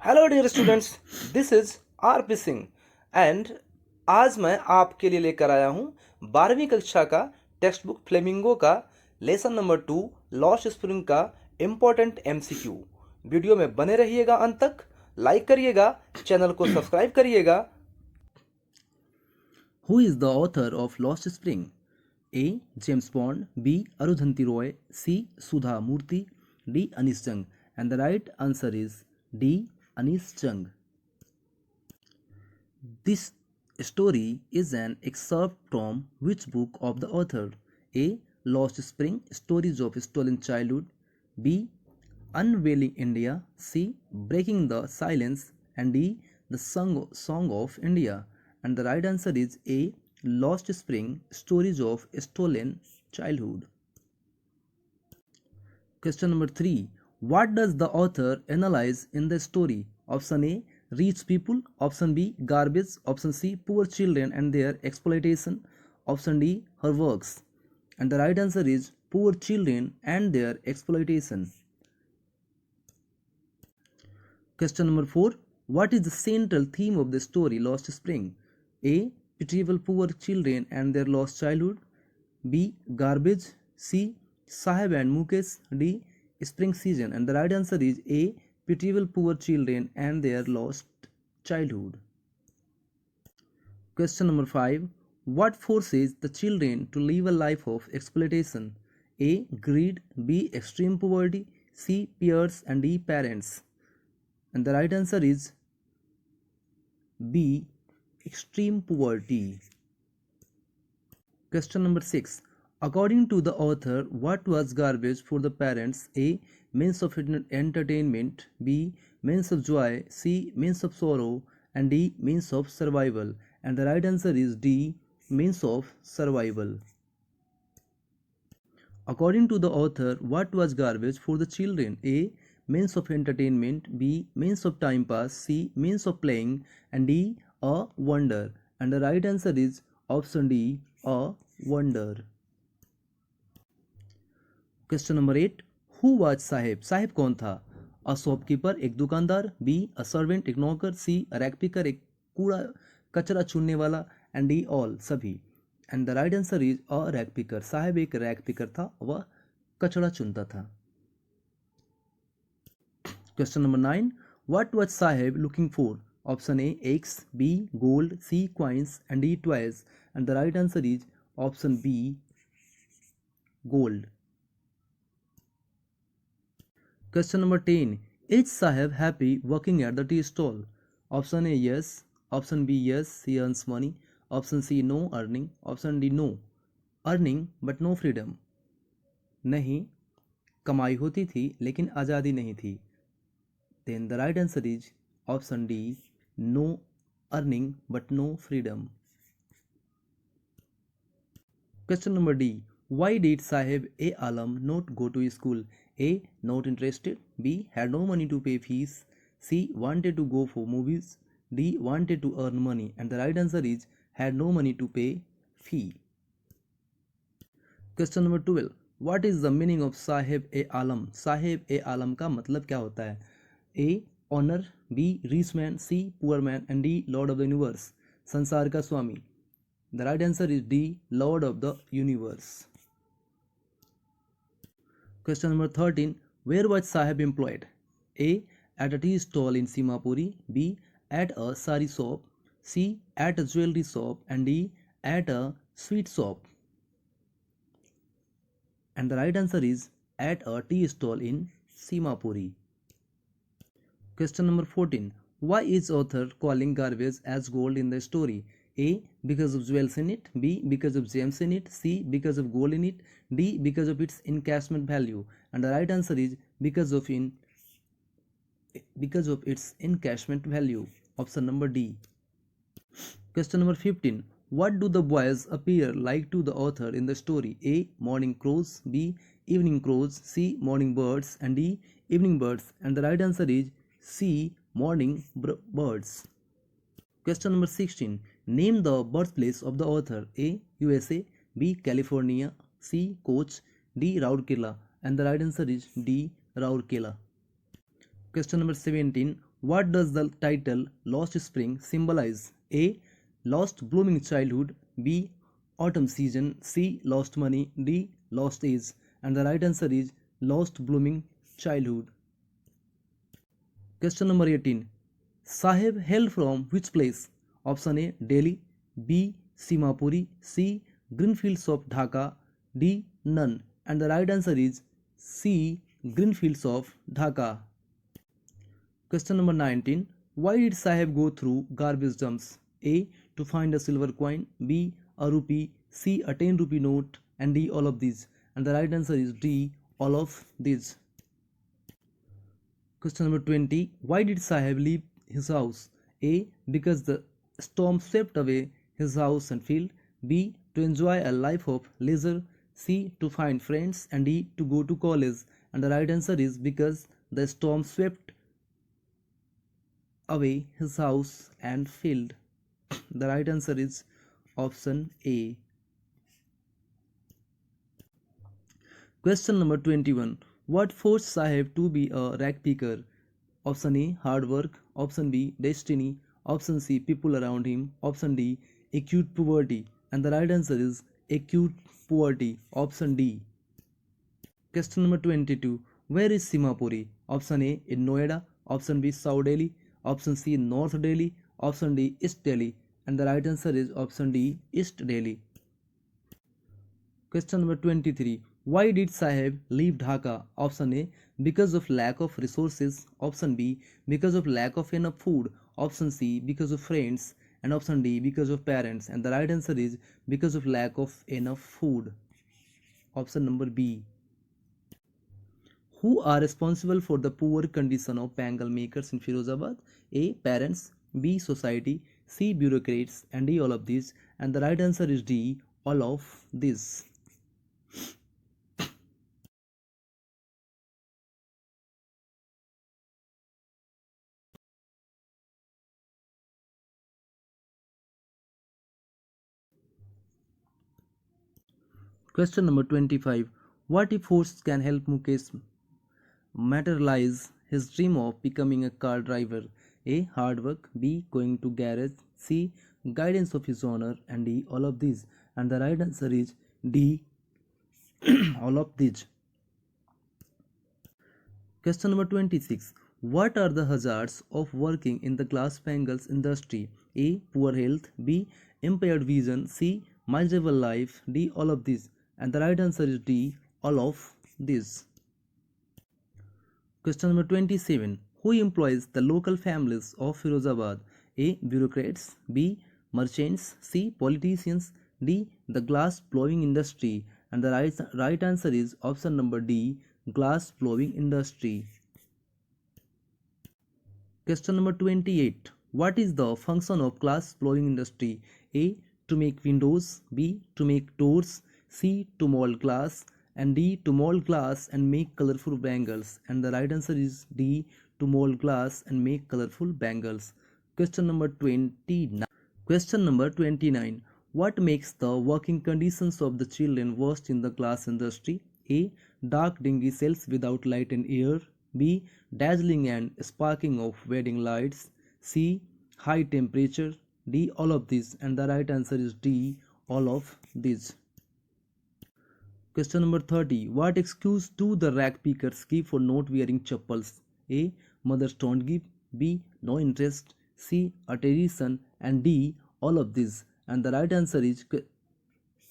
Hello dear students, this is R P Singh and आज मैं आपके लिए लेकर आया हूँ 12वीं कक्षा का टेक्स्ट बुक फ्लेमिंगो का लेसन नंबर 2 लॉस्ट स्प्रिंग का इम्पोर्टेंट एमसीक्यू। वीडियो में बने रहिएगा अंत तक, लाइक करिएगा, चैनल को सब्सक्राइब करिएगा। Who is the author of Lost Spring? A. James Bond, B. Arundhati Roy, C. Sudha Murthy, D. Anis Jung. And the right answer is D. Anis Jung. This story is an excerpt from which book of the author? A. Lost Spring, Stories of Stolen Childhood, B. Unveiling India, C. Breaking the Silence, and D. The Song of India. And the right answer is A. Lost Spring, Stories of Stolen Childhood. Question number 3. What does the author analyze in the story? Option A. Rich people. Option B. Garbage. Option C. Poor children and their exploitation. Option D. Her works. And the right answer is poor children and their exploitation. Question number 4. What is the central theme of the story Lost Spring? A. Pitiable poor children and their lost childhood. B. Garbage. C. Sahib and Mukesh. D. Spring season. And the right answer is A. Pitiable poor children and their lost childhood. Question number 5. What forces the children to live a life of exploitation? A. Greed. B. Extreme poverty. C. Peers. And D. Parents. And the right answer is B. Extreme poverty. Question number 6. According to the author, what was garbage for the parents? A. Means of entertainment. B. Means of joy. C. Means of sorrow. And D. Means of survival. And the right answer is D. Means of survival. According to the author, what was garbage for the children? A. Means of entertainment. B. Means of time pass. C. Means of playing. And D. A wonder. And the right answer is option D. A wonder. Question number 8. Who was Sahib? Sahib कौन था? A shopkeeper, एक दुकानदार. B. A servant, एक नौकर. C. A rag picker, एक कूड़ा कचरा चुनने वाला. And D. All, सभी. And the right answer is a rag picker. Sahib एक rag picker था, वह कचरा चुनता था. Question number 9. What was Sahib looking for? Option A. Eggs. B. Gold. C. Coins. And D. Toys. And the right answer is option B. Gold. Question number 10. Is Sahib happy working at the tea stall? Option A. Yes. Option B. Yes, he earns money. Option C. No earning. Option D. No earning but no freedom. नहीं, कमाई होती थी लेकिन आज़ादी नहीं थी. Then the right answer is option D. No earning but no freedom. Question number D. Why did Sahib A. Alam not go to school? A. Not interested. B. Had no money to pay fees. C. Wanted to go for movies. D. Wanted to earn money. And the right answer is had no money to pay fee. Question number 12. What is the meaning of Sahib A. Alam? Sahib A. Alam का मतलब क्या होता है? A. Honor. B. Rich man. C. Poor man. And D. Lord of the universe. संसार का स्वामी. The right answer is D. Lord of the universe. Question number 13. Where was Sahib employed? A. At a tea stall in Simapuri. B. At a sari shop. C. At a jewelry shop. And D. At a sweet shop. And the right answer is at a tea stall in Simapuri. Question number 14. Why is author calling garbage as gold in the story? A. Because of jewels in it. B. Because of gems in it. C. Because of gold in it. D. Because of its encashment value. And the right answer is because of its encashment value. Option number D. Question number 15. What do the boys appear like to the author in the story? A. Morning crows. B. Evening crows. C. Morning birds. And D. Evening birds. And the right answer is C. Morning birds. Question number 16. Name the birthplace of the author. A. USA. B. California. C. Koch. D. Rourkela. And the right answer is D. Rourkela. Question number 17. What does the title Lost Spring symbolize? A. Lost blooming childhood. B. Autumn season. C. Lost money. D. Lost age. And the right answer is Lost blooming childhood. Question number 18. Sahib hailed from which place? Option A. Delhi. B. Simapuri. C. Greenfields of Dhaka. D. None. And the right answer is C. Greenfields of Dhaka. Question number 19. Why did Sahib go through garbage dumps? A. To find a silver coin. B. A rupee. C. A 10 rupee note. And D. All of these. And the right answer is D. All of these. Question number 20. Why did Sahib leave his house? A. Because the storm swept away his house and field. B. To enjoy a life of leisure. C. To find friends. And D. To go to college. And the right answer is because the storm swept away his house and field. The right answer is option A. Question number 21. What forced Sahib to be a rag picker? Option A. Hard work. Option B. Destiny. Option C. People around him. Option D. Acute poverty. And the right answer is acute poverty. Option D. Question number 22. Where is Simapuri? Option A. In Noida. Option B. South Delhi. Option C. North Delhi. Option D. East Delhi. And the right answer is option D. East Delhi. Question number 23. Why did Sahib leave Dhaka? Option A. Because of lack of resources. Option B. Because of lack of enough food. Option C. Because of friends. And option D. Because of parents. And the right answer is because of lack of enough food. Option number B. Who are responsible for the poor condition of bangle makers in Firozabad? A. Parents. B. Society. C. Bureaucrats. And D. All of these. And the right answer is D. All of these. Question number 25. What if force can help Mukesh materialize his dream of becoming a car driver? A. Hard work. B. Going to garage. C. Guidance of his owner. And D. All of these. And the right answer is D. All of these. Question number 26. What are the hazards of working in the glass bangles industry? A. Poor health. B. Impaired vision. C. Miserable life. D. All of these. And the right answer is D. All of these. Question number 27. Who employs the local families of Firozabad? A. Bureaucrats. B. Merchants. C. Politicians. D. The glass blowing industry. And the right answer is option number D. Glass blowing industry. Question number 28. What is the function of glass blowing industry? A. To make windows. B. To make doors. C. To mold glass. And D. To mold glass and make colorful bangles. And the right answer is D. To mold glass and make colorful bangles. Question number 29. Question number 29. What makes the working conditions of the children worst in the glass industry? A. Dark dingy cells without light and air. B. Dazzling and sparkling of wedding lights. C. High temperature. D. All of these. And the right answer is D. All of these. Question number 30. What excuse do the rag pickers give for not wearing chappals? A. Mothers don't give. B. No interest. C. A tradition. And D. All of these. And the right answer is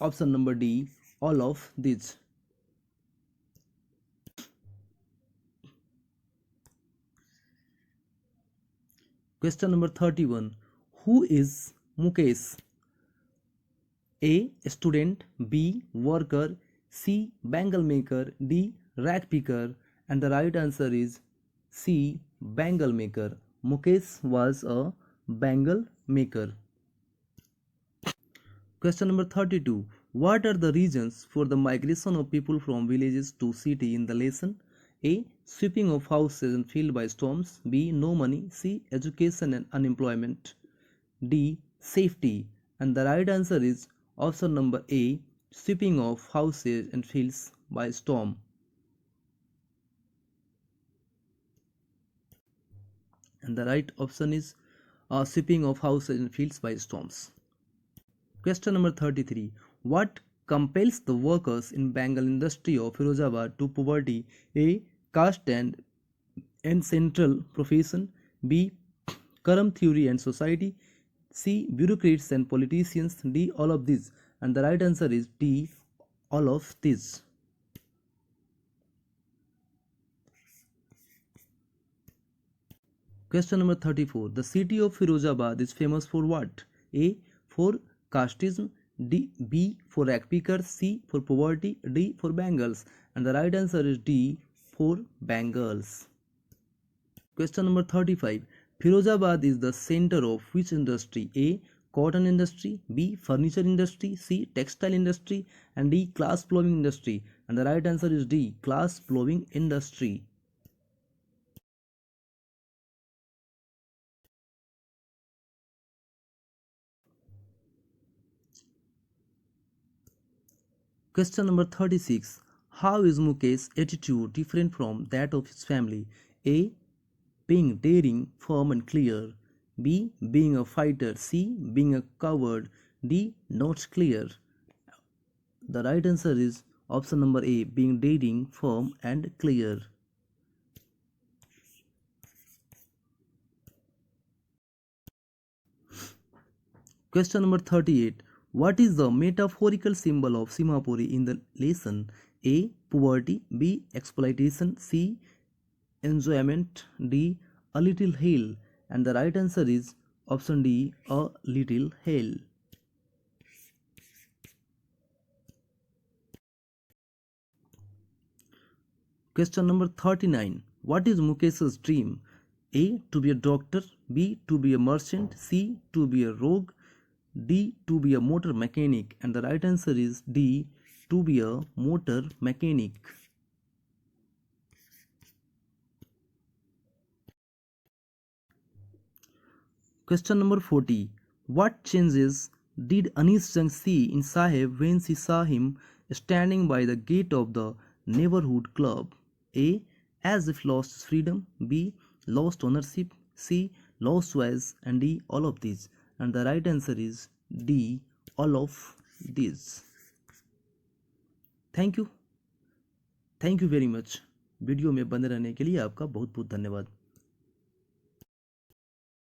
option number D. All of these. Question number 31. Who is Mukesh? A. Student. B. Worker. C. Bangle maker. D. Rag picker. And the right answer is C. Bangle maker. Mukesh was a bangle maker. Question number 32. What are the reasons for the migration of people from villages to city in the lesson? A. Sweeping of houses and field by storms. B. No money. C. Education and unemployment. D. Safety. And the right answer is option number A. Sweeping of houses and fields by storm. and the right option is sweeping of houses and fields by storms. Question number 33. What compels the workers in Bengal industry of Firozabad to poverty? A. Caste and central profession. B. Karam theory and society. C. Bureaucrats and politicians. D. All of these. And the right answer is D. All of these. Question number 34. The city of Firozabad is famous for what? A. For casteism. B. For rag pickers. C. For poverty. D. For bangles. And the right answer is D. For bangles. Question number 35. Firozabad is the center of which industry? A. Cotton industry. B. Furniture industry. C. Textile industry. And D. Glass blowing industry. And the right answer is D. Glass blowing industry. Question number 36. How is Mukesh's attitude different from that of his family? A. Being daring, firm and clear. B. Being a fighter. C. Being a coward. D. Not clear. The right answer is option number A. Being daring, firm and clear. Question number 38. What is the metaphorical symbol of Simhapuri in the lesson? A. Poverty. B. Exploitation. C. Enjoyment. D. A little hell. And the right answer is option D. A little hell. Question number 39. What is Mukesh's dream? A. To be a doctor. B. To be a merchant. C. To be a rogue. D. To be a motor mechanic. And the right answer is D. To be a motor mechanic. Question number 40. What changes did Anis Jung see in Sahib when she saw him standing by the gate of the neighborhood club? A. As if lost his freedom. B. Lost ownership. C. Lost choice. And D. All of these. And the right answer is D. All of these. Thank you very much. Video में बने रहने के लिए आपका बहुत बहुत धन्यवाद.